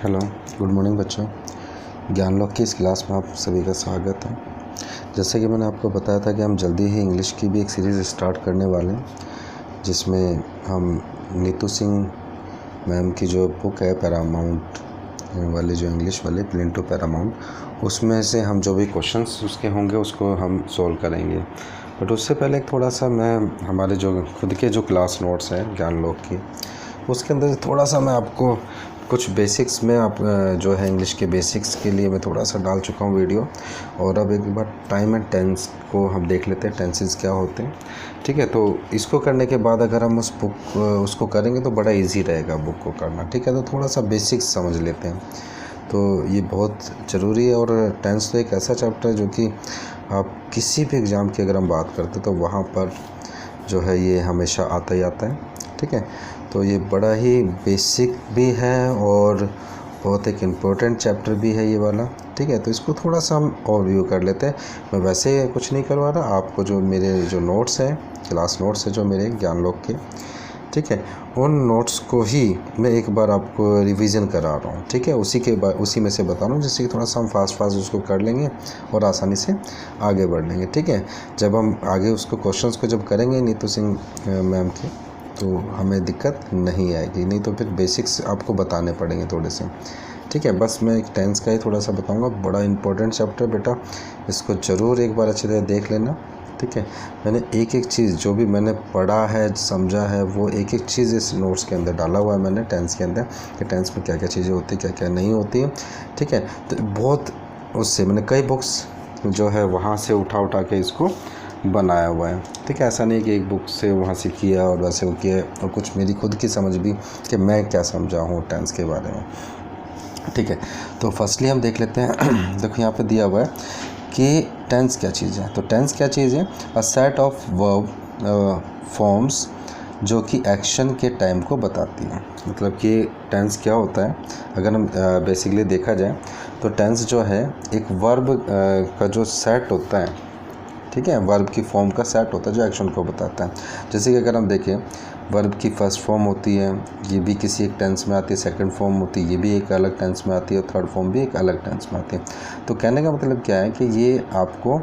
Hello, good morning बच्चों। ज्ञानलोक की इस क्लास में आप सभी का स्वागत है। जैसे कि मैंने आपको बताया था कि हम जल्दी ही इंग्लिश की भी एक सीरीज़ स्टार्ट करने वाले हैं, जिसमें हम नीतू सिंह मैम की जो बुक है पैरामाउंट वाले, जो इंग्लिश वाले प्लेन टू पैरामाउंट, उसमें से हम जो भी क्वेश्चंस उसके होंगे उसको हम सॉल्व करेंगे। बट उससे पहले थोड़ा सा मैं हमारे जो खुद के जो क्लास नोट्स हैं ज्ञानलोक की, उसके अंदर थोड़ा सा मैं आपको कुछ बेसिक्स में आप जो है इंग्लिश के बेसिक्स के लिए मैं थोड़ा सा डाल चुका हूँ वीडियो। और अब एक बार टाइम एंड टेंस को हम देख लेते हैं, टेंसेस क्या होते हैं। ठीक है, तो इसको करने के बाद अगर हम उस बुक उसको करेंगे तो बड़ा इजी रहेगा बुक को करना। ठीक है, तो थोड़ा सा बेसिक्स समझ लेते हैं, तो ये बहुत ज़रूरी है। और टेंस तो एक ऐसा चैप्टर है जो कि आप किसी भी एग्ज़ाम की अगर हम बात करते तो वहाँ पर जो है ये हमेशा आता ही आता है। ठीक है, तो ये बड़ा ही बेसिक भी है और बहुत एक इम्पोर्टेंट चैप्टर भी है ये वाला। ठीक है, तो इसको थोड़ा सा हम ओवरव्यू कर लेते हैं। मैं वैसे कुछ नहीं करवा रहा, आपको जो मेरे जो नोट्स हैं, क्लास नोट्स हैं जो मेरे ज्ञानलोक के, ठीक है, उन नोट्स को ही मैं एक बार आपको रिवीजन करा रहा हूँ। ठीक है, उसी में से बता रहा हूँ, जिससे कि थोड़ा सा हम फास्ट उसको कर लेंगे और आसानी से आगे बढ़ लेंगे। ठीक है, जब हम आगे उसको क्वेश्चंस को जब करेंगे नीतू सिंह मैम के, तो हमें दिक्कत नहीं आएगी। नहीं तो फिर बेसिक्स आपको बताने पड़ेंगे थोड़े से। ठीक है, बस मैं एक टेंस का ही थोड़ा सा बताऊंगा। बड़ा इंपॉर्टेंट चैप्टर बेटा, इसको ज़रूर एक बार अच्छी तरह देख लेना। ठीक है, मैंने एक एक चीज़ जो भी मैंने पढ़ा है, समझा है, वो एक एक चीज़ इस नोट्स के अंदर डाला हुआ है मैंने टेंस के अंदर, कि टेंस में क्या क्या चीज़ें होती हैं, क्या क्या नहीं होती हैं। ठीक है, तो बहुत उससे मैंने कई बुक्स जो है वहाँ से उठा के इसको बनाया हुआ है। ठीक है, ऐसा नहीं कि एक बुक से वहाँ से किया और वैसे वो किया, और कुछ मेरी खुद की समझ भी कि मैं क्या समझा हूँ टेंस के बारे में। ठीक है, तो फर्स्टली हम देख लेते हैं। देखो यहाँ पे दिया हुआ है कि टेंस क्या चीज़ है। तो टेंस क्या चीज़ है? A set of verb forms जो कि एक्शन के टाइम को बताती है। मतलब कि टेंस क्या होता है, अगर हम बेसिकली देखा जाए तो टेंस जो है एक वर्ब का जो सेट होता है। ठीक है, वर्ब की फॉर्म का सेट होता है जो एक्शन को बताता है। जैसे कि अगर हम देखें, वर्ब की फर्स्ट फॉर्म होती है, ये भी किसी एक टेंस में आती है। सेकंड फॉर्म होती है, ये भी एक अलग टेंस में आती है। और थर्ड फॉर्म भी एक अलग टेंस में आती है। तो कहने का मतलब क्या है कि ये आपको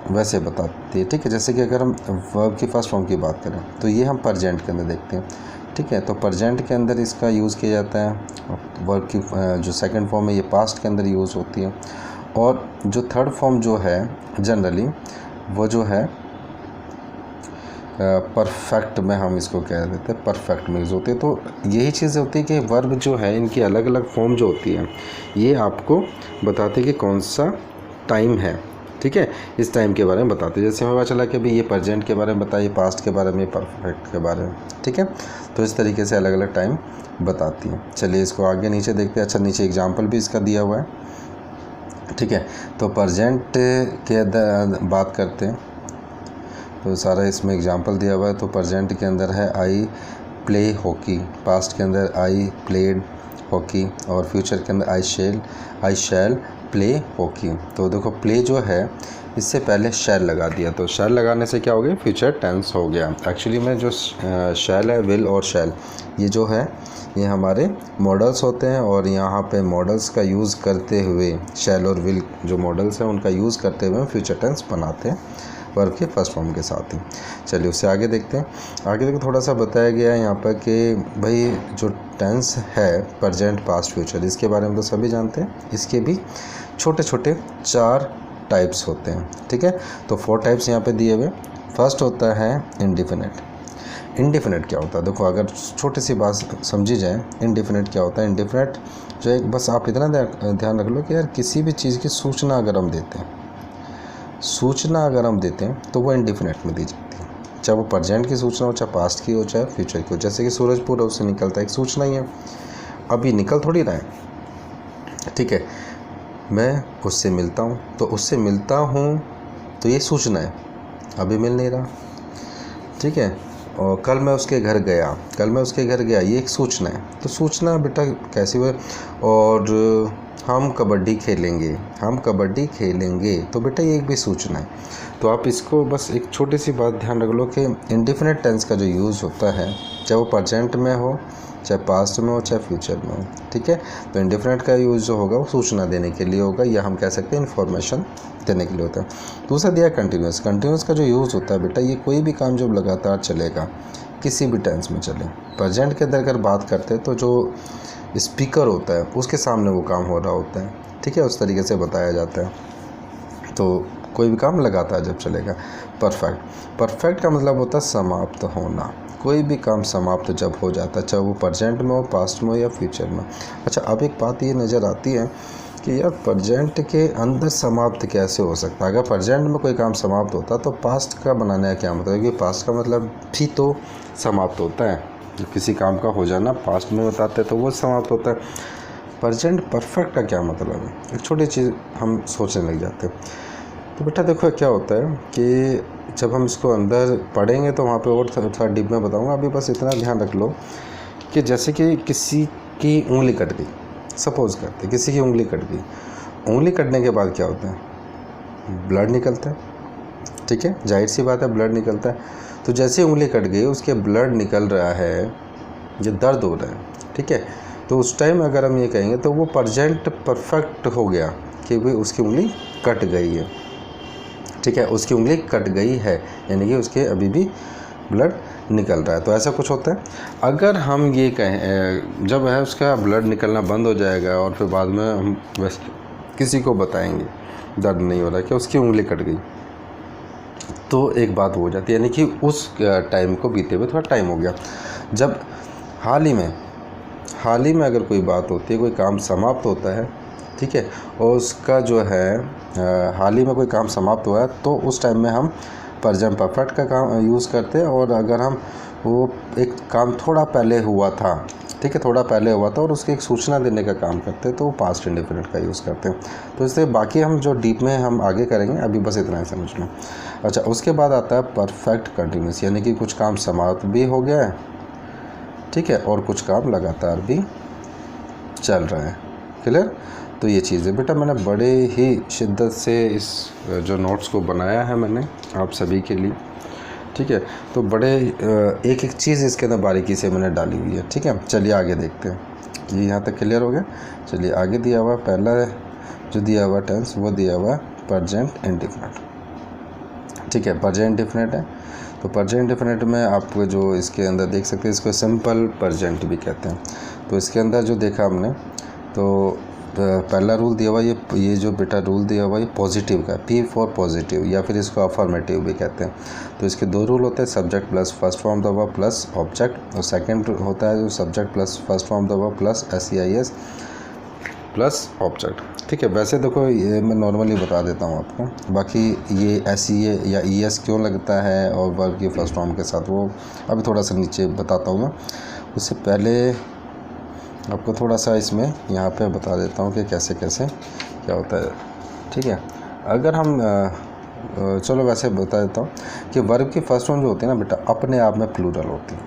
वैसे बताती है। ठीक है, जैसे कि अगर हम वर्ब की फर्स्ट फॉर्म की बात करें तो ये हम प्रेजेंट के अंदर देखते हैं। ठीक है, तो प्रेजेंट के अंदर इसका यूज़ किया जाता है। वर्ब की जो सेकेंड फॉर्म है ये पास्ट के अंदर यूज़ होती है। और जो थर्ड फॉर्म जो है जनरली वो जो है परफेक्ट में हम इसको कह देते हैं, परफेक्ट में यूज़ होती है। तो यही चीज़ होती है कि वर्ब जो है इनकी अलग अलग फॉर्म जो होती है, ये आपको बताते हैं कि कौन सा टाइम है। ठीक है, इस टाइम के बारे में बताते हैं। जैसे हमें पता चला कि अभी ये प्रेजेंट के बारे में बताइए, पास्ट के बारे में, परफेक्ट के बारे में। ठीक है, तो इस तरीके से अलग अलग टाइम बताती है। चलिए इसको आगे नीचे देखते हैं। अच्छा, नीचे एग्जाम्पल भी इसका दिया हुआ है। ठीक है, तो प्रेजेंट के बात करते हैं तो सारा इसमें एग्जांपल दिया हुआ है। तो प्रेजेंट के अंदर है आई प्ले हॉकी, पास्ट के अंदर आई प्लेड हॉकी, और फ्यूचर के अंदर आई शैल प्ले हॉकी। तो देखो प्ले जो है इससे पहले शैल लगा दिया, तो शैल लगाने से क्या हो गया, फ्यूचर टेंस हो गया। एक्चुअली में जो शैल है, विल और शैल, ये जो है ये हमारे मॉडल्स होते हैं। और यहाँ पे मॉडल्स का यूज़ करते हुए, शैल और विल जो मॉडल्स हैं उनका यूज़ करते हुए फ्यूचर टेंस बनाते हैं वर्ब के फर्स्ट फॉर्म के साथ ही। चलिए उससे आगे देखते हैं। आगे देखो, थोड़ा सा बताया गया है यहाँ पर कि भाई जो टेंस है प्रेजेंट, पास्ट, फ्यूचर, इसके बारे में तो सभी जानते हैं। इसके भी छोटे छोटे 4 टाइप्स होते हैं। ठीक है, तो 4 टाइप्स यहाँ पे दिए हुए। फर्स्ट होता है इंडिफिनिट। इंडिफिनिट क्या होता है? देखो अगर छोटी सी बात समझी जाए, इंडिफिनिट क्या होता है? इंडिफिनिट जो है, बस आप इतना ध्यान रख लो कि यार किसी भी चीज़ की सूचना अगर हम देते हैं, तो वो इंडिफिनिट में दी जाती है। चाहे वो प्रेजेंट की सूचना हो, चाहे पास्ट की हो, चाहे फ्यूचर की हो। जैसे कि सूरज पूरा उससे निकलता है, एक सूचना ही है। अभी निकल थोड़ी रहा है। ठीक है, मैं उससे मिलता हूँ, तो उससे मिलता हूँ तो ये सूचना है, अभी मिल नहीं रहा। ठीक है, और कल मैं उसके घर गया, ये एक सूचना है। तो सूचना बेटा कैसी हुई? और हम कबड्डी खेलेंगे, तो बेटा ये एक भी सूचना है। तो आप इसको बस एक छोटी सी बात ध्यान रख लो कि इंडिफिनिट टेंस का जो यूज़ होता है, चाहे वो प्रेजेंट में हो चाहे पास्ट में हो चाहे फ्यूचर में हो, ठीक है। तो इंडिफिनिट का यूज़ जो होगा वो सूचना देने के लिए होगा, या हम कह सकते हैं इन्फॉर्मेशन देने के लिए होता है। दूसरा दिया कंटिन्यूस। कंटिन्यूस का जो यूज़ होता है बेटा, ये कोई भी काम जब लगातार चलेगा, किसी भी टेंस में चले। प्रेजेंट के अंदर अगर बात करते हैं तो जो स्पीकर होता है उसके सामने वो काम हो रहा होता है, ठीक है, उस तरीके से बताया जाता है। तो कोई भी काम लगातार जब चलेगा। परफेक्ट का मतलब होता है समाप्त होना। कोई भी काम समाप्त जब हो जाता है, चाहे वो प्रेजेंट में हो, पास्ट में हो या फ्यूचर में। अच्छा, अब एक बात ये नज़र आती है कि यार प्रेजेंट के अंदर समाप्त कैसे हो सकता है। अगर प्रेजेंट में कोई काम समाप्त होता तो पास्ट का बनाने का क्या मतलब, क्योंकि पास्ट का मतलब भी तो समाप्त होता है। जो किसी काम का हो जाना पास्ट में बताते तो वो समाप्त होता है। प्रेजेंट परफेक्ट का क्या मतलब है, एक छोटी चीज़ हम सोचने लग जाते हैं। तो बेटा देखो क्या होता है कि जब हम इसको अंदर पढ़ेंगे तो वहाँ पे और थोड़ा डीप में बताऊँगा। अभी बस इतना ध्यान रख लो कि जैसे कि किसी की उंगली कट गई, सपोज़ करते किसी की उंगली कट गई। उंगली कटने के बाद क्या होता है, ब्लड निकलता है, ठीक है, जाहिर सी बात है ब्लड निकलता है। तो जैसे उंगली कट गई उसके ब्लड निकल रहा है, जो दर्द हो रहा है, ठीक है। तो उस टाइम अगर हम ये कहेंगे तो वो प्रेजेंट परफेक्ट हो गया कि भाई उसकी उंगली कट गई है, ठीक है, उसकी उंगली कट गई है, यानी कि उसके अभी भी ब्लड निकल रहा है। तो ऐसा कुछ होता है। अगर हम ये कहें जब है उसका ब्लड निकलना बंद हो जाएगा और फिर बाद में हम बस किसी को बताएंगे दर्द नहीं हो रहा कि उसकी उंगली कट गई, तो एक बात हो जाती है, यानी कि उस टाइम को बीते हुए थोड़ा टाइम हो गया। जब हाल ही में अगर कोई बात होती है, कोई काम समाप्त होता है, ठीक है, और उसका जो है हाल ही में कोई काम समाप्त हुआ है, तो उस टाइम में हम प्रेजेंट परफेक्ट का काम यूज़ करते हैं। और अगर हम वो एक काम थोड़ा पहले हुआ था, ठीक है, थोड़ा पहले हुआ था और उसकी एक सूचना देने का काम करते हैं, तो वो पास्ट इंडेफिनिट का यूज़ करते हैं। तो इससे बाकी हम जो डीप में हम आगे करेंगे, अभी बस इतना ही समझ लो। अच्छा, उसके बाद आता है परफेक्ट कंटिन्यूस, यानी कि कुछ काम समाप्त भी हो गया है, ठीक है, और कुछ काम लगातार भी चल रहा है। क्लियर। तो ये चीज़ है बेटा, मैंने बड़े ही शिद्दत से इस जो नोट्स को बनाया है मैंने आप सभी के लिए, ठीक है। तो बड़े एक एक चीज़ इसके अंदर बारीकी से मैंने डाली हुई है, ठीक है। चलिए आगे देखते हैं। ये यहाँ तक क्लियर हो गया। चलिए आगे दिया हुआ पहला जो दिया हुआ टेंस वो दिया हुआ प्रेजेंट इंडेफिनिट, ठीक है, प्रेजेंट इंडेफिनिट है। तो प्रेजेंट इंडेफिनिट में आप जो इसके अंदर देख सकते हैं, इसको सिंपल प्रेजेंट भी कहते हैं। तो इसके अंदर जो देखा हमने, तो पहला रूल दिया हुआ ये जो बेटा रूल दिया हुआ ये पॉजिटिव का, P फॉर पॉजिटिव, या फिर इसको अफर्मेटिव भी कहते हैं। तो इसके दो रूल होते हैं, subject plus first form the verb plus object, और सेकंड होता है जो subject plus first form the verb plus SEIS plus object, ठीक है। वैसे देखो ये मैं नॉर्मली बता देता हूँ आपको, बाकी ये SEA या ES क्यों लगता है और वर्ब की फर्स्ट फॉर्म के साथ, वो अभी थोड़ा सा नीचे बताता हूँ मैं। उससे पहले आपको थोड़ा सा इसमें यहाँ पे बता देता हूँ कि कैसे कैसे क्या होता है, ठीक है। अगर हम चलो वैसे बता देता हूँ कि वर्ब की फर्स्ट फॉर्म जो होती है ना बेटा, अपने आप में प्लूरल होती है,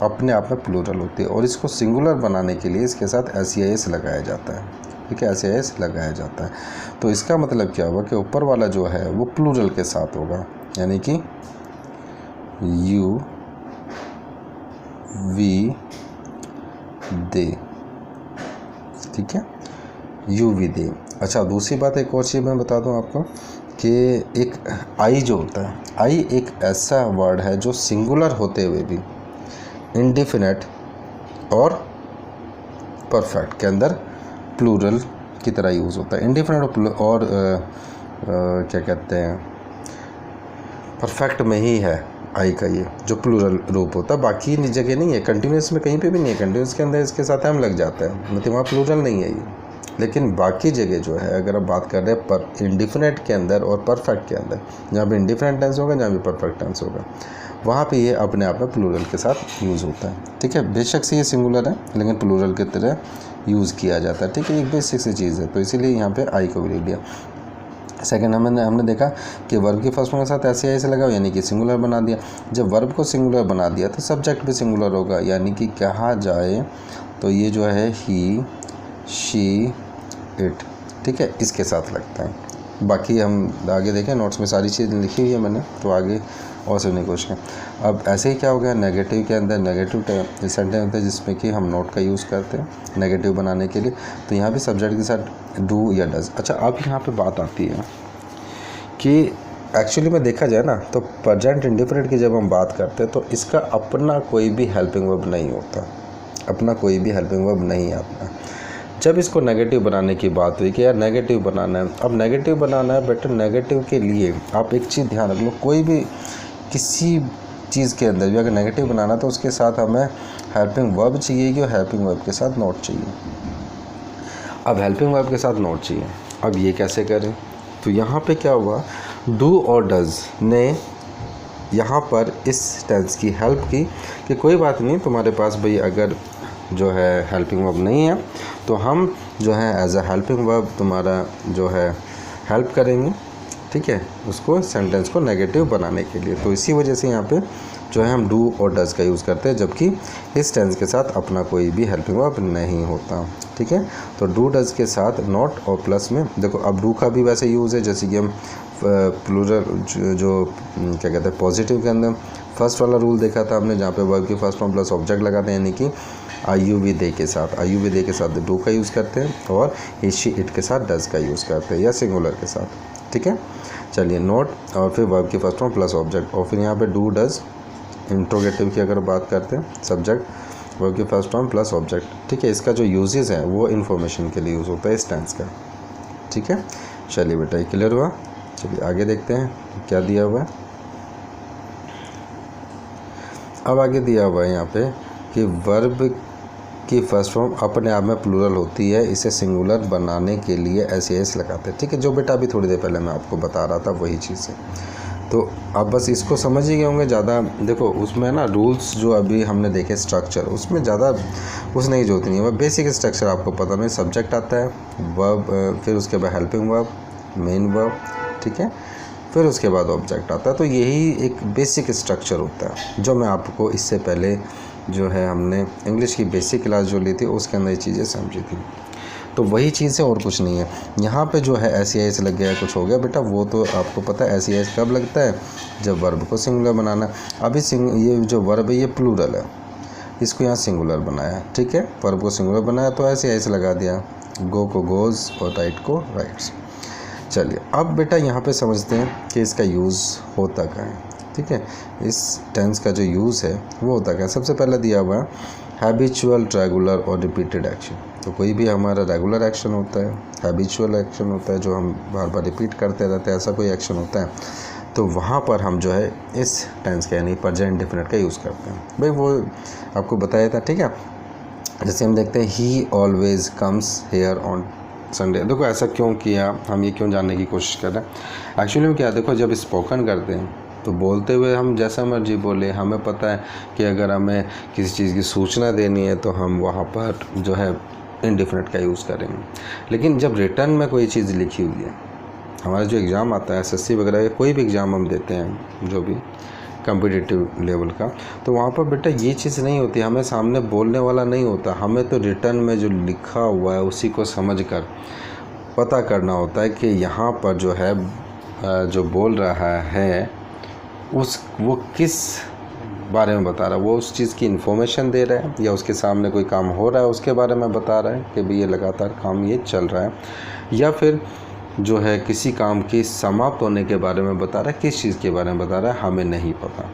अपने आप में प्लूरल होती है, और इसको सिंगुलर बनाने के लिए इसके साथ SEIS लगाया जाता है, ठीक है, SEIS लगाया जाता है। तो इसका मतलब क्या होगा कि ऊपर वाला जो है वो प्लूरल के साथ होगा, यानी कि यू वी दे, ठीक है, यू वी दे। अच्छा, दूसरी बात एक और चीज़ मैं बता दूं आपको कि एक आई जो होता है, आई एक ऐसा वर्ड है जो सिंगुलर होते हुए भी इंडेफिनिट और परफेक्ट के अंदर प्लूरल की तरह यूज़ होता है। इंडेफिनिट और क्या कहते हैं परफेक्ट में ही है आई का ये जो प्लूरल रूप होता है, बाकी जगह नहीं है। कंटिन्यूस में कहीं पे भी नहीं है, कंटिन्यूस के अंदर इसके साथ हम लग जाता है, मतलब वहाँ प्लूरल नहीं है ये। लेकिन बाकी जगह जो है अगर आप बात कर रहे हैं पर इंडेफिनिट के अंदर और परफेक्ट के अंदर, जहाँ पे इंडेफिनिट टेंस होगा जहाँ भी परफेक्ट टेंस होगा, वहाँ पे ये अपने आप में प्लूरल के साथ यूज़ होता है, ठीक है। बेशक से ये सिंगुलर है लेकिन प्लूरल की तरह यूज़ किया जाता है, ठीक है। एक बेसिक सी चीज़ है, तो इसीलिए यहाँ पे आई को भी ले लिया। सेकेंड हमने देखा कि वर्ब की फर्स्ट फॉर्म के साथ SEIS लगाओ, यानी कि सिंगुलर बना दिया। जब वर्ब को सिंगुलर बना दिया तो सब्जेक्ट भी सिंगुलर होगा, यानी कि कहा जाए तो ये जो है ही, शी, इट, ठीक है, इसके साथ लगता है। बाकी हम आगे देखें, नोट्स में सारी चीज़ लिखी हुई है मैंने, तो आगे और समझने की कोशिश करें। अब ऐसे ही क्या हो गया, नेगेटिव के अंदर नेगेटिव सेंटेंस होता है जिसमें कि हम नॉट का यूज़ करते हैं नेगेटिव बनाने के लिए। तो यहाँ पे सब्जेक्ट के साथ डू या डज। अच्छा, अब यहाँ पे बात आती है कि एक्चुअली में देखा जाए ना तो प्रेजेंट इंडिफरेंट की जब हम बात करते हैं तो इसका अपना कोई भी हेल्पिंग वर्ब नहीं होता, अपना कोई भी हेल्पिंग वर्ब नहीं आता। जब इसको नेगेटिव बनाने की बात हुई कि यार नेगेटिव बनाना है, अब नेगेटिव बनाना है बेटर, नेगेटिव के लिए आप एक चीज़ ध्यान रख लो, कोई भी किसी चीज़ के अंदर भी अगर नेगेटिव बनाना तो उसके साथ हमें हेल्पिंग वर्ब चाहिए और हेल्पिंग वर्ब के साथ नोट चाहिए। अब हेल्पिंग वर्ब के साथ नोट चाहिए, अब ये कैसे करें? तो यहाँ पे क्या हुआ, डू और डज ने यहाँ पर इस टेंस की हेल्प की कि कोई बात नहीं, तुम्हारे पास भाई अगर जो है हेल्पिंग वर्ब नहीं है तो हम जो है एज अ हेल्पिंग वर्ब तुम्हारा जो है हेल्प करेंगे, ठीक है, उसको सेंटेंस को नेगेटिव बनाने के लिए। तो इसी वजह से यहाँ पे जो है हम डू और डज का यूज़ करते हैं, जबकि इस टेंस के साथ अपना कोई भी हेल्पिंग वर्ब नहीं होता, ठीक है। तो डू डज के साथ नॉट और प्लस में देखो, अब डू का भी वैसे यूज़ है जैसे कि हम प्लूरल जो क्या कहते हैं पॉजिटिव के अंदर फर्स्ट वाला रूल देखा था हमने, जहाँ पे वर्ब की फर्स्ट फॉर्म प्लस ऑब्जेक्ट लगाते हैं, यानी कि IUV के साथ डू का यूज़ करते हैं और ही शी इट के साथ डज का यूज़ करते हैं या सिंगुलर के साथ, ठीक है। चलिए, नोट और फिर वर्ब की फर्स्ट फॉर्म प्लस ऑब्जेक्ट और फिर यहाँ पे डू डज इंट्रोगेटिव की अगर बात करते हैं, सब्जेक्ट वर्ब की फर्स्ट फॉर्म प्लस ऑब्जेक्ट, ठीक है। इसका जो यूजेस है वो इन्फॉर्मेशन के लिए यूज़ होता है इस टेंस का, ठीक है। चलिए बेटा, ये क्लियर हुआ। चलिए आगे देखते हैं क्या दिया हुआ है। अब आगे दिया हुआ है यहाँ पे कि वर्ब की फर्स्ट फॉर्म अपने आप में प्लूरल होती है, इसे सिंगुलर बनाने के लिए SES लगाते हैं, ठीक है। जो बेटा अभी थोड़ी देर पहले मैं आपको बता रहा था वही चीज़ है। तो अब बस इसको समझ ही गए होंगे। ज़्यादा देखो उसमें ना रूल्स जो अभी हमने देखे स्ट्रक्चर, उसमें ज़्यादा उसने की जरूरत नहीं है, वह बेसिक स्ट्रक्चर आपको पता नहीं। सब्जेक्ट आता है, वर्ब, फिर उसके बाद हेल्पिंग वर्ब, मेन वर्ब, ठीक है, फिर उसके बाद ऑब्जेक्ट आता है। तो यही एक बेसिक स्ट्रक्चर होता है जो मैं आपको इससे पहले जो है हमने इंग्लिश की बेसिक क्लास जो ली थी उसके अंदर ये चीज़ें समझी थी। तो वही चीज़ है और कुछ नहीं है। यहाँ पे जो है SES लग गया, कुछ हो गया बेटा, वो तो आपको पता है। SES कब लगता है? जब वर्ब को सिंगुलर बनाना। अभी ये जो वर्ब है ये प्लूरल है, इसको यहाँ सिंगुलर बनाया, ठीक है। वर्ब को सिंगुलर बनाया तो SES लगा दिया, गो को गोज़ और राइट को राइट्स। चलिए अब बेटा यहाँ पे समझते हैं कि इसका यूज़ होता क्या है, ठीक है। इस टेंस का जो यूज़ है वो होता क्या है। सबसे पहले दिया हुआ है हैबिचुअल, रेगुलर और रिपीटेड एक्शन। तो कोई भी हमारा रेगुलर एक्शन होता है, हैबिचुअल एक्शन होता है जो हम बार बार रिपीट करते रहते हैं, ऐसा कोई एक्शन होता है तो वहाँ पर हम जो है इस टेंस का यानी प्रेजेंट इंडेफिनिट का यूज़ करते हैं। भाई वो आपको बताया था, ठीक है। जैसे हम देखते हैं he always comes here on Sunday. देखो ऐसा क्यों किया, हम ये क्यों जानने की कोशिश कर रहे हैं। एक्चुअली में क्या, देखो जब स्पोकन करते हैं तो बोलते हुए हम जैसा मर्जी बोले, हमें पता है कि अगर हमें किसी चीज़ की सूचना देनी है तो हम वहाँ पर जो है इंडेफिनिट का यूज़ करेंगे। लेकिन जब रिटर्न में कोई चीज़ लिखी हुई है, हमारा जो एग्ज़ाम आता है SSC वगैरह, कोई भी एग्ज़ाम हम देते हैं जो भी कॉम्पिटिटिव लेवल का, तो वहाँ पर बेटा ये चीज़ नहीं होती, हमें सामने बोलने वाला नहीं होता, हमें तो रिटर्न में जो लिखा हुआ है उसी को समझकर पता करना होता है कि यहाँ पर जो है जो बोल रहा है वो किस बारे में बता रहा है, वो उस चीज़ की इन्फॉर्मेशन दे रहा है या उसके सामने कोई काम हो रहा है उसके बारे में बता रहा है कि भाई ये लगातार काम ये चल रहा है, या फिर जो है किसी काम की समाप्त होने के बारे में बता रहा है, किस चीज़ के बारे में बता रहा है हमें नहीं पता,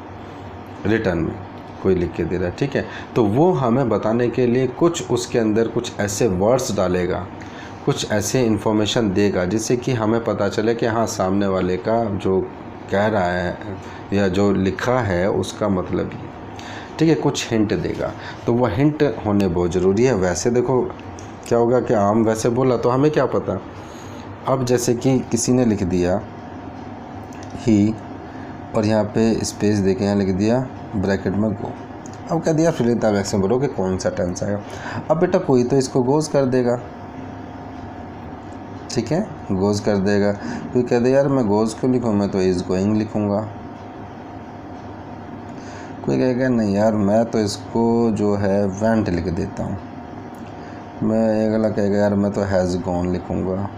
रिटर्न में कोई लिख के दे रहा है, ठीक है। तो वो हमें बताने के लिए कुछ उसके अंदर कुछ ऐसे वर्ड्स डालेगा, कुछ ऐसे इन्फॉर्मेशन देगा जिससे कि हमें पता चले कि हाँ सामने वाले का जो कह रहा है या जो लिखा है उसका मतलब ये, ठीक है, कुछ हिंट देगा। तो वह हिंट होने बहुत ज़रूरी है। वैसे देखो क्या होगा कि आम वैसे बोला तो हमें क्या पता। अब जैसे कि किसी ने लिख दिया ही और यहाँ पे स्पेस देके यहाँ लिख दिया ब्रैकेट में गो, अब कह दिया फिर आप एक्शन बोलो कि कौन सा टेंस आएगा। अब बेटा कोई तो इसको गोज़ कर देगा, ठीक है, गोज़ कर देगा। कोई कह दे यार मैं गोज़ क्यों लिखूँ, मैं तो इज़ गोइंग लिखूँगा। कोई कहेगा नहीं यार मैं तो इसको जो है वेंट लिख देता हूँ। मैं एक अलग कहेगा यार मैं तो हैज़ गॉन लिखूँगा।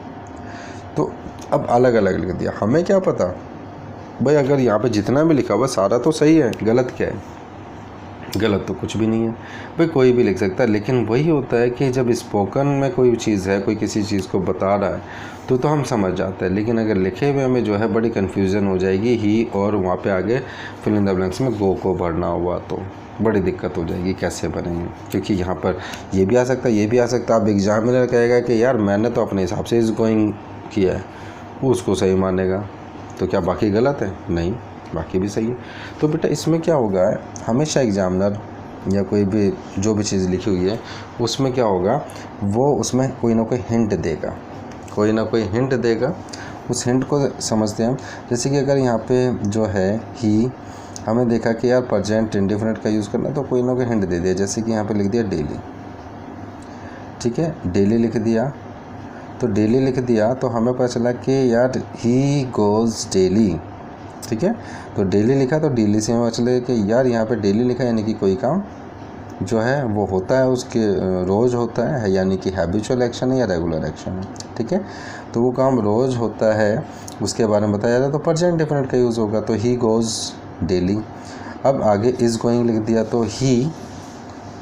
तो अब अलग अलग लिख दिया, हमें क्या पता भाई अगर यहाँ पे जितना भी लिखा हुआ सारा तो सही है, गलत क्या है? गलत तो कुछ भी नहीं है भाई, कोई भी लिख सकता है। लेकिन वही होता है कि जब स्पोकन में कोई चीज़ है, कोई किसी चीज़ को बता रहा है तो हम समझ जाते हैं। लेकिन अगर लिखे हुए में जो है बड़ी कन्फ्यूज़न हो जाएगी ही, और वहाँ पे आगे फिल इन द ब्लैंक्स में गो को भरना हुआ तो बड़ी दिक्कत हो जाएगी, कैसे बनेंगे? क्योंकि यहाँ पर ये भी आ सकता है, ये भी आ सकता है। अब एग्जामिनर कहेगा कि यार मैंने तो अपने हिसाब से इज़ गोइंग किया है, वो उसको सही मानेगा, तो क्या बाकी गलत है? नहीं, बाकी भी सही है। तो बेटा इसमें क्या होगा, हमेशा एग्जामिनर या कोई भी जो भी चीज़ लिखी हुई है उसमें क्या होगा, वो उसमें कोई ना कोई हिंट देगा, कोई ना कोई हिंट देगा। उस हिंट को समझते हैं हम। जैसे कि अगर यहाँ पे जो है ही, हमें देखा कि यार प्रेजेंट इंडेफिनिट का यूज़ करना, तो कोई ना कोई हिंट दे दिया। जैसे कि यहाँ पे लिख दिया डेली, ठीक है, डेली लिख दिया। तो डेली लिख दिया तो हमें पता चला कि यार ही गोज़ डेली, ठीक है। तो डेली लिखा तो डेली से हमें चले कि यार यहाँ पे डेली लिखा यानी कि कोई काम जो है वो होता है, उसके रोज़ होता है, यानी कि हैबिचुअल एक्शन है या रेगुलर एक्शन है, ठीक है। तो वो काम रोज़ होता है, उसके बारे में बताया जाता है, तो प्रेजेंट इंडेफिनिट का यूज़ होगा, तो ही गोज़ डेली। अब आगे इज़ गोइंग लिख दिया तो ही,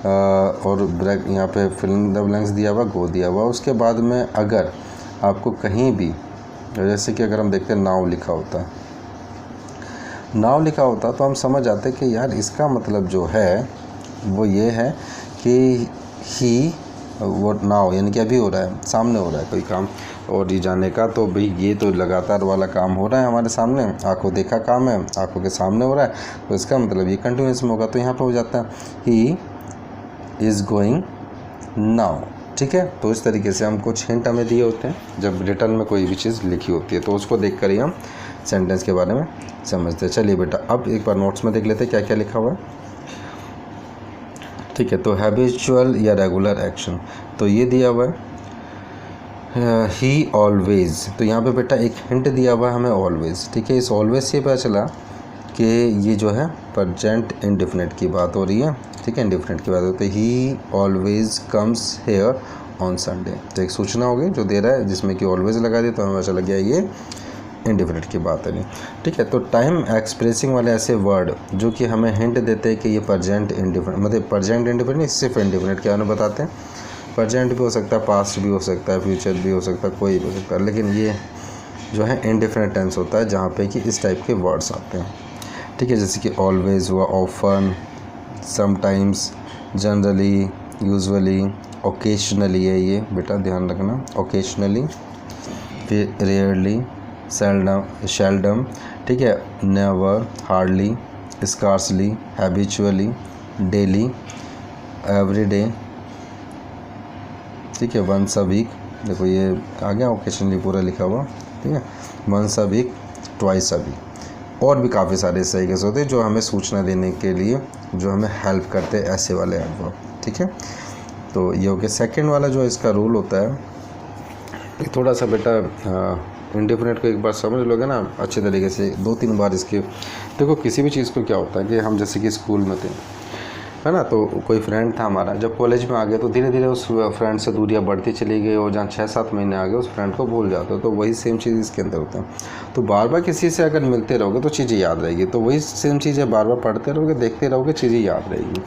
और ब्रैक यहाँ पे फिल इन द ब्लैंक्स दिया हुआ, गो दिया हुआ। उसके बाद में अगर आपको कहीं भी, जैसे कि अगर हम देखते हैं नाउ लिखा होता, नाउ लिखा होता तो हम समझ जाते कि यार इसका मतलब जो है वो ये है कि ही, वो नाउ यानी कि अभी हो रहा है, सामने हो रहा है कोई काम और ये जाने का, तो भाई ये तो लगातार वाला काम हो रहा है हमारे सामने, आंखों देखा काम है, आंखों के सामने हो रहा है, तो इसका मतलब ये कंटिन्यूस में होगा। तो यहाँ पे हो जाता है ही इज़ गोइंग नाउ, ठीक है। तो इस तरीके से हम कुछ हिंट हमें दिए होते हैं जब रिटर्न में कोई भी चीज़ लिखी होती है, तो उसको देख कर ही हम सेंटेंस के बारे में समझते हैं। चलिए बेटा अब एक बार नोट्स में देख लेते हैं क्या क्या लिखा हुआ है, ठीक है। तो हैबिचुअल या रेगुलर एक्शन, तो ये दिया हुआ है ही ऑलवेज़। तो यहाँ पे बेटा एक हिंट दिया हुआ है हमें ऑलवेज़, ठीक है। इस ऑलवेज़ से पता चला कि ये जो है प्रेजेंट इंडेफिनिट की बात हो रही है, ठीक है, इंडेफिनिट की बात होती है। He always comes here on Sunday, तो एक सूचना होगी जो दे रहा है जिसमें कि ऑलवेज़ लगा दिया, तो हमें पता लग गया ये इंडेफिनिट की बात है, नहीं, ठीक है। तो टाइम एक्सप्रेसिंग वाले ऐसे वर्ड जो कि हमें हिंट देते हैं कि ये प्रेजेंट इंडेफिनिट, मतलब प्रेजेंट इंडेफिनिट सिर्फ इंडेफिनिट के बारे में बताते हैं। प्रेजेंट भी हो सकता है, पास्ट भी हो सकता है, फ्यूचर भी हो सकता है, कोई भी हो सकता है, लेकिन ये जो है इंडेफिनिट टेंस होता है जहाँ पे कि इस टाइप के वर्ड्स आते हैं, ठीक है। जैसे कि ऑलवेज़ हुआ, often, sometimes, generally, usually, occasionally है ये बेटा ध्यान रखना, ओकेशनली, फिर रेयरली, सेल्डम, ठीक है, never, hardly, scarcely, habitually, daily, everyday, ठीक है, वंस अ वीक, देखो ये आ गया ओकेशनली पूरा लिखा हुआ, ठीक है, once a week, twice a week. और भी काफ़ी सारे इस तरीके से होते हैं जो हमें सूचना देने के लिए जो हमें हेल्प करते हैं, ऐसे वाले एडवर्ब, ठीक है। तो ये हो गया। सेकेंड वाला जो इसका रूल होता है, थोड़ा सा बेटा इंडेफिनिट को एक बार समझ लोगे ना अच्छे तरीके से, 2-3 बार इसके, देखो किसी भी चीज़ को क्या होता है कि हम जैसे कि स्कूल में थे, है ना, तो कोई फ्रेंड था हमारा, जब कॉलेज में आ गए तो धीरे धीरे उस फ्रेंड से दूरियां बढ़ती चली गई, और जहाँ 6-7 महीने आ गए उस फ्रेंड को भूल जाते हो, तो वही सेम चीज़ इसके अंदर होता है। तो बार बार किसी से अगर मिलते रहोगे तो चीज़ें याद रहेगी, तो वही सेम चीज़ें बार बार पढ़ते रहोगे, देखते रहोगे, चीज़ें याद रहेगी।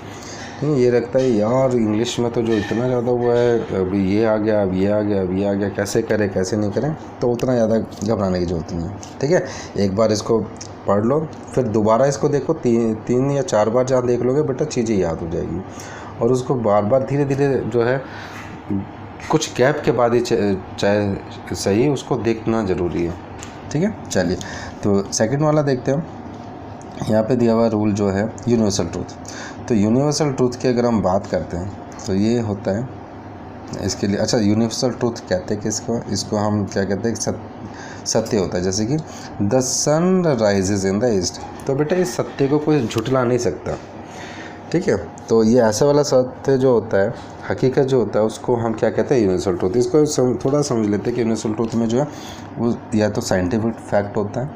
ये रखता है यार इंग्लिश में तो जो इतना ज़्यादा हुआ है, अभी ये आ गया, अब ये आ गया, अब ये आ गया, कैसे करें कैसे नहीं करें, तो उतना ज़्यादा घबराने की ज़रूरत नहीं है, ठीक है। एक बार इसको पढ़ लो, फिर दोबारा इसको देखो, 3 या 4 बार जहाँ देख लोगे बेटा चीज़ें याद हो जाएगी, और उसको बार बार धीरे धीरे जो है कुछ गैप के बाद ही चाहे सही उसको देखना ज़रूरी है, ठीक है। चलिए तो सेकंड वाला देखते हैं। यहाँ पे दिया हुआ रूल जो है यूनिवर्सल ट्रूथ। तो यूनिवर्सल ट्रूथ की अगर हम बात करते हैं तो ये होता है इसके लिए, अच्छा यूनिवर्सल ट्रूथ कहते हैं किसको, इसको हम क्या कहते हैं, सत्य होता है। जैसे कि the sun rises in the east, तो बेटा इस सत्य को कोई झुठला नहीं सकता, ठीक है। तो ये ऐसा वाला सत्य जो होता है, हकीकत जो होता है, उसको हम क्या कहते हैं, यूनिवर्सल ट्रूथ। इसको थोड़ा समझ लेते हैं कि यूनिवर्सल ट्रूथ में जो है वो या तो साइंटिफिक फैक्ट होता है,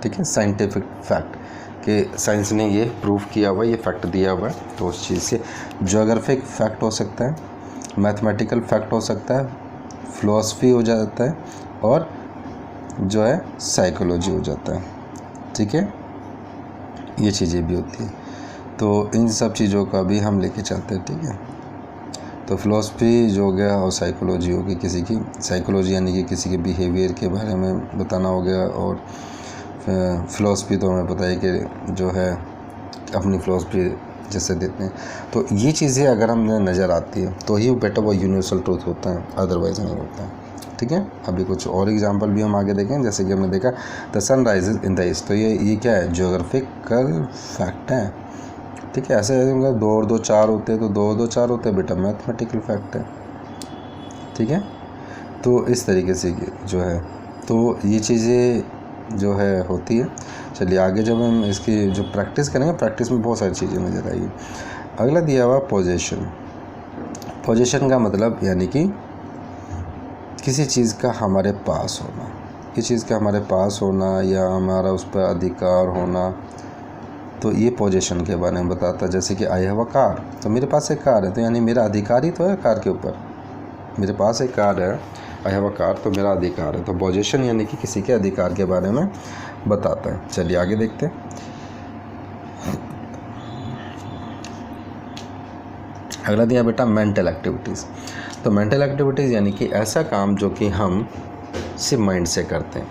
ठीक है, साइंटिफिक फैक्ट कि साइंस ने ये प्रूव किया हुआ, ये फैक्ट दिया हुआ है, तो उस चीज़ से। ज्योग्राफिक फैक्ट हो सकता है, मैथमेटिकल फैक्ट हो सकता है, फिलॉसफी हो जाता है, और जो है साइकोलॉजी हो जाता है। ठीक है, ये चीज़ें भी होती है। तो इन सब चीज़ों का भी हम लेके चलते हैं, ठीक है। तो फ़िलॉसफी जो हो गया और साइकोलॉजी होगी, किसी की साइकोलॉजी यानी कि किसी के बिहेवियर के बारे में बताना हो गया, और फ़िलॉसफी तो हमें पता है कि जो है अपनी फ़िलॉसफी जैसे देते हैं। तो ये चीज़ें अगर हमें नज़र आती है तो ही बेटा वो यूनिवर्सल ट्रूथ होता है, अदरवाइज़ नहीं होता है, ठीक है। अभी कुछ और एग्जांपल भी हम आगे देखें, जैसे कि हमने देखा the sun rises in the east, तो ये क्या है, ज्योग्राफिकल फैक्ट है, ठीक है। ऐसे 2 और 2 4 होते हैं तो 2 और 2 4 होते हैं बेटा, मैथमेटिकल फैक्ट है, ठीक है। तो इस तरीके से जो है तो ये चीज़ें जो है होती है। चलिए आगे जब हम इसकी जो प्रैक्टिस करेंगे, प्रैक्टिस में बहुत सारी चीज़ें नज़र आएगी। अगला दिया हुआ पोजीशन। पोजीशन का मतलब यानी कि किसी चीज़ का हमारे पास होना, किसी चीज़ का हमारे पास होना या हमारा उस पर अधिकार होना, तो ये पोजीशन के बारे में बताता है। जैसे कि आई हैव अ कार, तो मेरे पास एक कार है, तो यानी मेरा अधिकार ही तो है कार के ऊपर, मेरे पास एक कार है, आई हैव अ कार, तो मेरा अधिकार है। तो पोजीशन यानी कि किसी के अधिकार के बारे में बताता है। चलिए आगे देखते हैं। अगला दिया बेटा मेंटल एक्टिविटीज़। तो मेंटल एक्टिविटीज़ यानी कि ऐसा काम जो कि हम सिर्फ माइंड से करते हैं,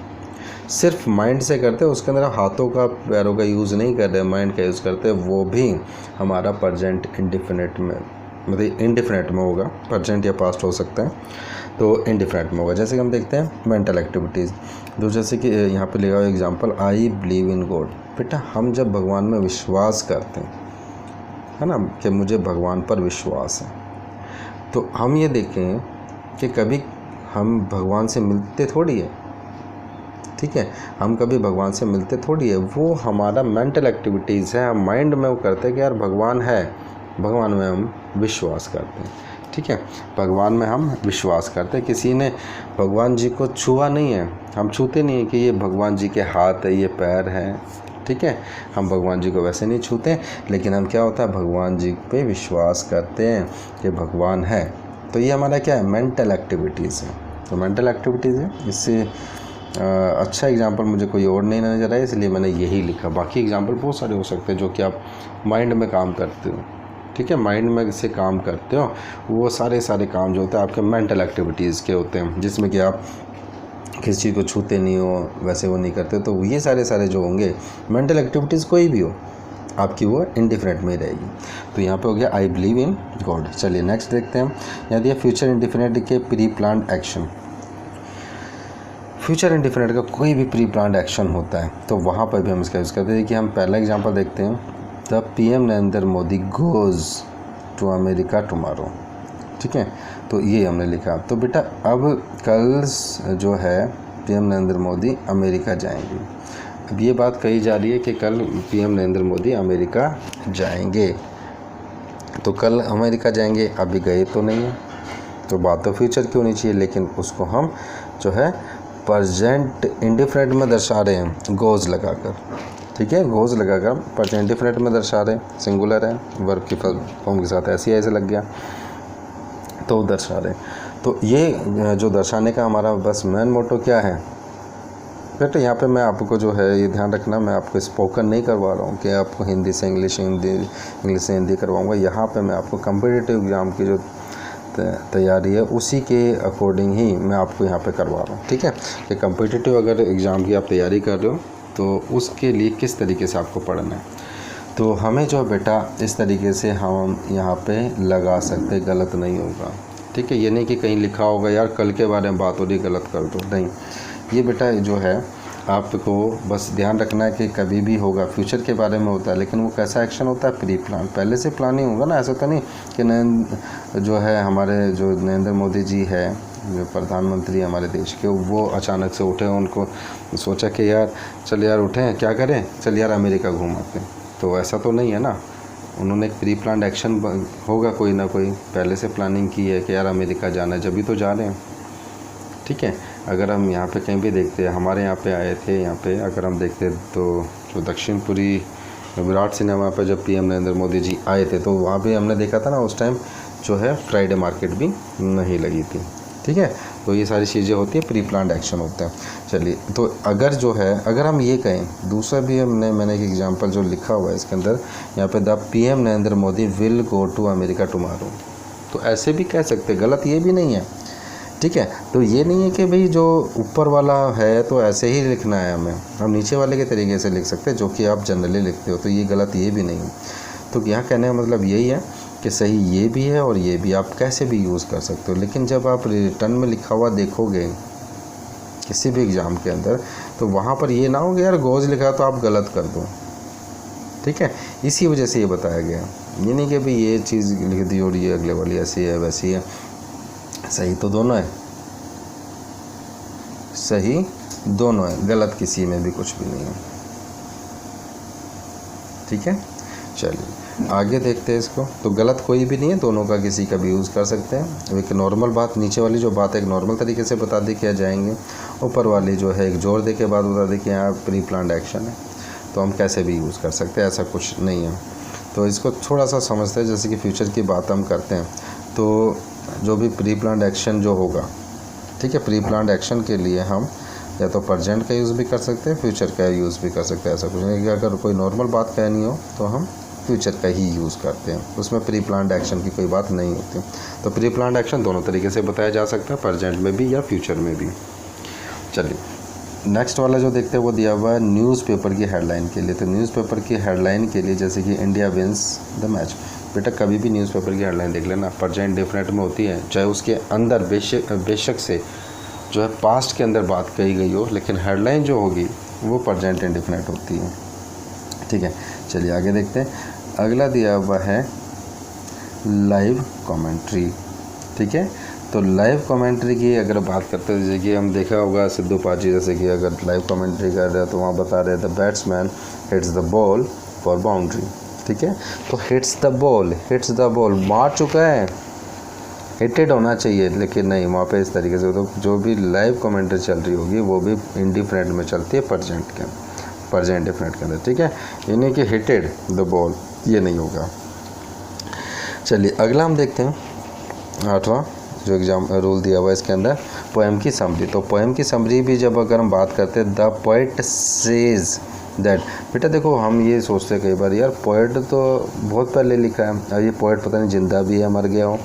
सिर्फ माइंड से करते हैं, उसके अंदर हाथों का पैरों का यूज़ नहीं कर रहे, माइंड का यूज़ करते हैं, वो भी हमारा प्रेजेंट इंडिफिनिट में, मतलब इंडिफिनिट में होगा, प्रेजेंट या पास्ट हो सकता है, तो इंडिफिनिट में होगा। जैसे कि हम देखते हैं मेंटल एक्टिविटीज़, तो जैसे कि यहाँ पे लिखा हुआ example, I believe in God. बेटा हम जब भगवान में विश्वास करते हैं, है ना, कि मुझे भगवान पर विश्वास है, तो हम ये देखें कि कभी हम भगवान से मिलते थोड़ी है, ठीक है, हम कभी भगवान से मिलते थोड़ी है, वो हमारा मेंटल एक्टिविटीज़ है, हम माइंड में वो करते हैं कि यार भगवान है, भगवान में हम विश्वास करते हैं, ठीक है, भगवान में हम विश्वास करते हैं। किसी ने भगवान जी को छुआ नहीं है, हम छूते नहीं हैं कि ये भगवान जी के हाथ है, ये पैर है, ठीक है, हम भगवान जी को वैसे नहीं छूते, लेकिन हम क्या होता है, भगवान जी पे विश्वास करते हैं कि भगवान है। तो ये हमारा क्या है, मेंटल एक्टिविटीज़ है। तो मेंटल एक्टिविटीज़ है, इससे अच्छा एग्जांपल मुझे कोई और नहीं नज़र आया, इसलिए मैंने यही लिखा। बाकी एग्जांपल बहुत सारे हो सकते हैं जो कि आप माइंड में काम करते हो, ठीक है, माइंड में से काम करते हो, वो सारे काम जो होते हैं आपके मेंटल एक्टिविटीज़ के होते हैं, जिसमें कि आप किसी चीज़ को छूते नहीं हो, वैसे वो नहीं करते। तो ये सारे जो होंगे मेंटल एक्टिविटीज़, कोई भी हो आपकी, वो इंडिफिनिट में ही रहेगी। तो यहाँ पे हो गया आई बिलीव इन गॉड। चलिए नेक्स्ट देखते हैं। यहाँ दिया फ्यूचर इंडिफिनिट के pre planned action. Future indefinite का कोई भी प्री प्लान्ड एक्शन होता है तो वहाँ पर भी हम इसका यूज़ करते हैं। कि हम पहला एग्जांपल देखते हैं, the PM Narendra Modi goes to America tomorrow, ठीक है, तो ये हमने लिखा। तो बेटा अब कल जो है पीएम नरेंद्र मोदी अमेरिका जाएंगे। अब ये बात कही जा रही है कि कल पीएम नरेंद्र मोदी अमेरिका जाएंगे, तो कल अमेरिका जाएंगे, अभी गए तो नहीं है, तो बात तो फ्यूचर की होनी चाहिए, लेकिन उसको हम जो है प्रेजेंट इंडिफिनिट में दर्शा रहे हैं, गोज़ लगाकर, ठीक है, गोज़ लगाकर प्रेजेंट इंडिफिनिट में दर्शा रहे हैं, सिंगुलर है, वर्ब की फॉर्म के साथ ऐसे लग गया तो दर्शा रहे। तो ये जो दर्शाने का हमारा बस मेन मोटो क्या है बेटा, यहाँ पे मैं आपको जो है ये ध्यान रखना, मैं आपको स्पोकन नहीं करवा रहा हूँ कि आपको हिंदी से इंग्लिश से हिंदी करवाऊँगा। यहाँ पे मैं आपको कम्पिटिटिव एग्ज़ाम की जो तैयारी है उसी के अकॉर्डिंग ही मैं आपको यहाँ पे करवा रहा हूँ, ठीक है, कि कम्पिटिटिव अगर एग्ज़ाम की आप तैयारी कर रहे हो तो उसके लिए किस तरीके से आपको पढ़ना है। तो हमें जो बेटा इस तरीके से हम यहाँ पे लगा सकते, गलत नहीं होगा, ठीक है। ये नहीं कि कहीं लिखा होगा यार कल के बारे में बात हो रही, गलत कर दो, नहीं। ये बेटा जो है आपको बस ध्यान रखना है कि कभी भी होगा फ्यूचर के बारे में होता है, लेकिन वो कैसा एक्शन होता है, प्री प्लान, पहले से प्लानिंग होगा ना। ऐसा तो नहीं कि जो है हमारे जो नरेंद्र मोदी जी है, जो प्रधानमंत्री हमारे देश के, वो अचानक से उठे, उनको सोचा कि यार चल यार उठें, क्या करें, चल यार अमेरिका घूम आते हैं, तो ऐसा तो नहीं है ना। उन्होंने एक प्री प्लान एक्शन होगा, कोई ना कोई पहले से प्लानिंग की है कि यार अमेरिका जाना है, जब भी तो जा रहे हैं, ठीक है। अगर हम यहाँ पे कहीं भी देखते हैं, हमारे यहाँ पे आए थे, यहाँ पे अगर हम देखते तो जो दक्षिणपुरी विराट सिनेमा पे जब पीएम नरेंद्र मोदी जी आए थे, तो वहाँ पे हमने देखा था ना, उस टाइम जो है फ्राइडे मार्केट भी नहीं लगी थी, ठीक है। तो ये सारी चीज़ें होती है, प्री प्लान्ड एक्शन होते हैं। चलिए, तो अगर हम ये कहें, दूसरा भी मैंने एक एग्जांपल जो लिखा हुआ है इसके अंदर, यहाँ पे the PM Narendra Modi will go to America tomorrow, तो ऐसे भी कह सकते, गलत ये भी नहीं है, ठीक है। तो ये नहीं है कि भाई जो ऊपर वाला है तो ऐसे ही लिखना है हमें, हम नीचे वाले के तरीके से लिख सकते हैं जो कि आप जनरली लिखते हो, तो ये गलत ये भी नहीं है। तो यहाँ कहने का मतलब यही है कि सही ये भी है और ये भी, आप कैसे भी यूज़ कर सकते हो। लेकिन जब आप रिटर्न में लिखा हुआ देखोगे किसी भी एग्ज़ाम के अंदर, तो वहाँ पर ये ना हो कि यार गोज लिखा तो आप गलत कर दो, ठीक है। इसी वजह से ये बताया गया, ये नहीं कि भाई ये चीज़ लिख दी और ये अगले वाली ऐसी है वैसी है। सही तो दोनों है, सही दोनों है, गलत किसी में भी कुछ भी नहीं है, ठीक है। चलिए आगे देखते हैं इसको। तो गलत कोई भी नहीं है, दोनों का किसी का भी यूज़ कर सकते हैं। एक नॉर्मल बात, नीचे वाली जो बात है एक नॉर्मल तरीके से बता दी क्या जाएंगे, ऊपर वाली जो है एक जोर दे के बाद बता दी कि यहाँ प्री प्लान्ड एक्शन है, तो हम कैसे भी यूज़ कर सकते हैं, ऐसा कुछ नहीं है। तो इसको थोड़ा सा समझते हैं। जैसे कि फ्यूचर की बात हम करते हैं, तो जो भी प्री प्लान्ड एक्शन जो होगा, ठीक है, प्री प्लान्ड एक्शन के लिए हम या तो प्रेजेंट का यूज़ भी कर सकते हैं, फ्यूचर का यूज़ भी कर सकते हैं। ऐसा कुछ नहीं कि अगर कोई नॉर्मल बात कहनी हो तो हम फ्यूचर का ही यूज़ करते हैं, उसमें प्री प्लान्ड एक्शन की कोई बात नहीं होती। तो प्री प्लान्ड एक्शन दोनों तरीके से बताया जा सकता है, प्रेजेंट में भी या फ्यूचर में भी। चलिए नेक्स्ट वाला जो देखते हैं वो दिया हुआ है न्यूज़पेपर की हेडलाइन के लिए। तो न्यूज़पेपर की हेडलाइन के लिए जैसे कि इंडिया विंस द मैच, बेटा कभी भी न्यूज़पेपर की हेडलाइन देख लेना, प्रेजेंट डेफिनेट में होती है, चाहे उसके अंदर बेशक से जो है पास्ट के अंदर बात कही गई हो, लेकिन हेडलाइन जो होगी वो प्रेजेंट इंडेफिनिट होती है, ठीक है। चलिए आगे देखते हैं। अगला दिया हुआ है लाइव कमेंट्री, ठीक है। तो लाइव कमेंट्री की अगर बात करते हैं, जैसे कि हम देखा होगा सिद्धू पाजी, जैसे कि अगर लाइव कमेंट्री कर रहे हैं तो वहाँ बता रहे थे batsman hits the ball for boundary, ठीक है। तो हिट्स द बॉल मार चुका है, हिटेड होना चाहिए, लेकिन नहीं, वहाँ पे इस तरीके से। तो जो भी लाइव कमेंट्री चल रही होगी वो भी इंडिफरेंट में चलती है, प्रेजेंट डिफरेंट के अंदर, ठीक है। यानी कि हिटेड द बॉल ये नहीं होगा। चलिए अगला हम देखते हैं 8वां जो एग्जाम रूल दिया हुआ है इसके अंदर, पोएम की समरी। तो पोएम की समरी भी जब अगर हम बात करते हैं, द पोएट सेज दैट, बेटा देखो हम ये सोचते हैं कई बार यार पोएट तो बहुत पहले लिखा है, अब ये पोएट पता नहीं जिंदा भी है मर गया हो,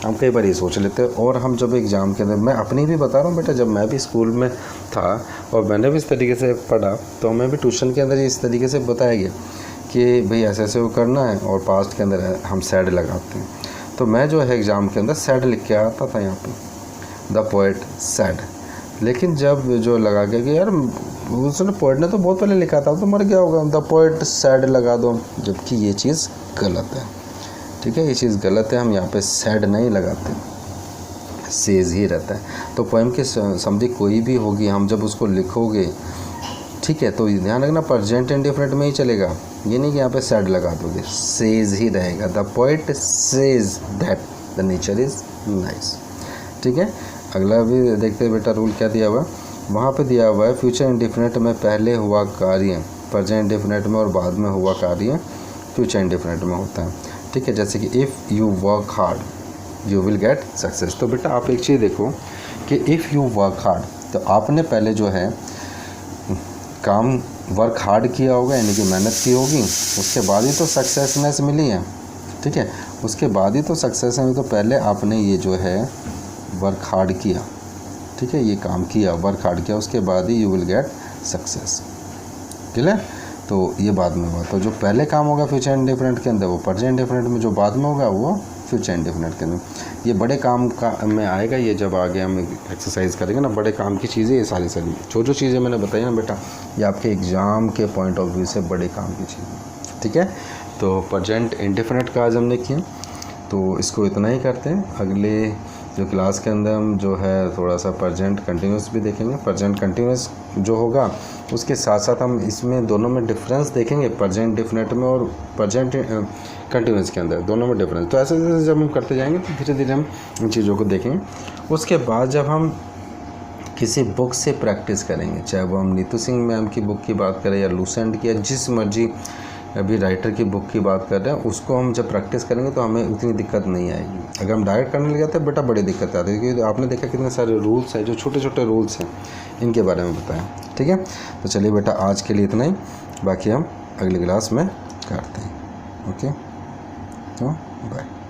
हम कई बार ये सोच लेते हैं। और हम जब एग्ज़ाम के अंदर, मैं अपनी भी बता रहा हूँ बेटा, जब मैं भी स्कूल में था और मैंने भी इस तरीके से पढ़ा, तो हमें भी ट्यूशन के अंदर इस तरीके से बताया गया कि भाई ऐसे ऐसे वो करना है, और पास्ट के अंदर हम सैड लगाते हैं। तो मैं जो है एग्ज़ाम के अंदर सैड लिख के आता था यहाँ पे, द पोएट सैड। लेकिन जब जो लगा गया कि यार उसने पोएट ने तो बहुत पहले लिखा था, तो मर गया होगा, द पोएट सैड लगा दो, जबकि ये चीज़ गलत है, ठीक है। ये चीज़ गलत है, हम यहाँ पे सैड नहीं लगाते, सेज ही रहता है। तो पोएम की समरी कोई भी होगी, हम जब उसको लिखोगे, ठीक है, तो ध्यान रखना प्रेजेंट इंडिफरेंट में ही चलेगा, ये नहीं कि यहाँ पे सैड लगा दोगे, सेज ही रहेगा। The poet says that the nature is nice, ठीक है। अगला भी देखते हैं बेटा, रूल क्या दिया हुआ, वहाँ पे दिया हुआ है फ्यूचर इंडिफरेंट में पहले हुआ कार्य प्रेजेंट इंडिफरेंट में और बाद में हुआ कार्य फ्यूचर इंडिफरेंट में होता है, ठीक है। जैसे कि if you work hard you will get success. तो बेटा आप एक चीज़ देखो कि इफ़ यू वर्क हार्ड, तो आपने पहले जो है काम वर्क हार्ड किया होगा, यानी कि मेहनत की होगी, उसके बाद ही तो सक्सेसनेस मिली है, ठीक है, उसके बाद ही तो सक्सेस है। तो पहले आपने ये जो है वर्क हार्ड किया, ठीक है, ये काम किया, वर्क हार्ड किया, उसके बाद ही you will get success, clear. तो ये बाद में हुआ, तो जो पहले काम होगा फ्यूचर इंडिफरेंट के अंदर वो प्रेजेंट इंडिफरेंट में, जो बाद में होगा वो फ्यूचर इंडिफरेंट के अंदर। ये बड़े काम का में आएगा, ये जब आगे हम एक्सरसाइज करेंगे ना, बड़े काम की चीज़ें ये सारी जो चीज़ें मैंने बताई ना बेटा, ये आपके एग्ज़ाम के पॉइंट ऑफ व्यू से बड़े काम की चीज़ें, ठीक है। तो प्रेजेंट इंडिफरेंट का आज हमने किया, तो इसको इतना ही करते हैं। अगले जो क्लास के अंदर हम जो है थोड़ा सा प्रेजेंट कंटिन्यूस भी देखेंगे। प्रेजेंट कंटिन्यूस जो होगा उसके साथ साथ हम इसमें दोनों में डिफरेंस देखेंगे, प्रेजेंट डिफिनिट में और प्रेजेंट कंटिन्यूस के अंदर, दोनों में डिफरेंस। तो ऐसे जैसे जब हम करते जाएंगे तो धीरे धीरे हम इन चीज़ों को देखेंगे। उसके बाद जब हम किसी बुक से प्रैक्टिस करेंगे, चाहे वो हम नीतू सिंह मैम की बुक की बात करें या लूसेंट की या जिस मर्जी अभी राइटर की बुक की बात कर रहे हैं, उसको हम जब प्रैक्टिस करेंगे तो हमें उतनी दिक्कत नहीं आएगी। अगर हम डायरेक्ट करने लग जाते हैं बेटा बड़ी दिक्कत आती है, क्योंकि आपने देखा कितने सारे रूल्स हैं, जो छोटे छोटे रूल्स हैं इनके बारे में बताएं। ठीक है, तो चलिए बेटा आज के लिए इतना ही, बाकी हम अगली क्लास में करते हैं। ओके, तो बाय।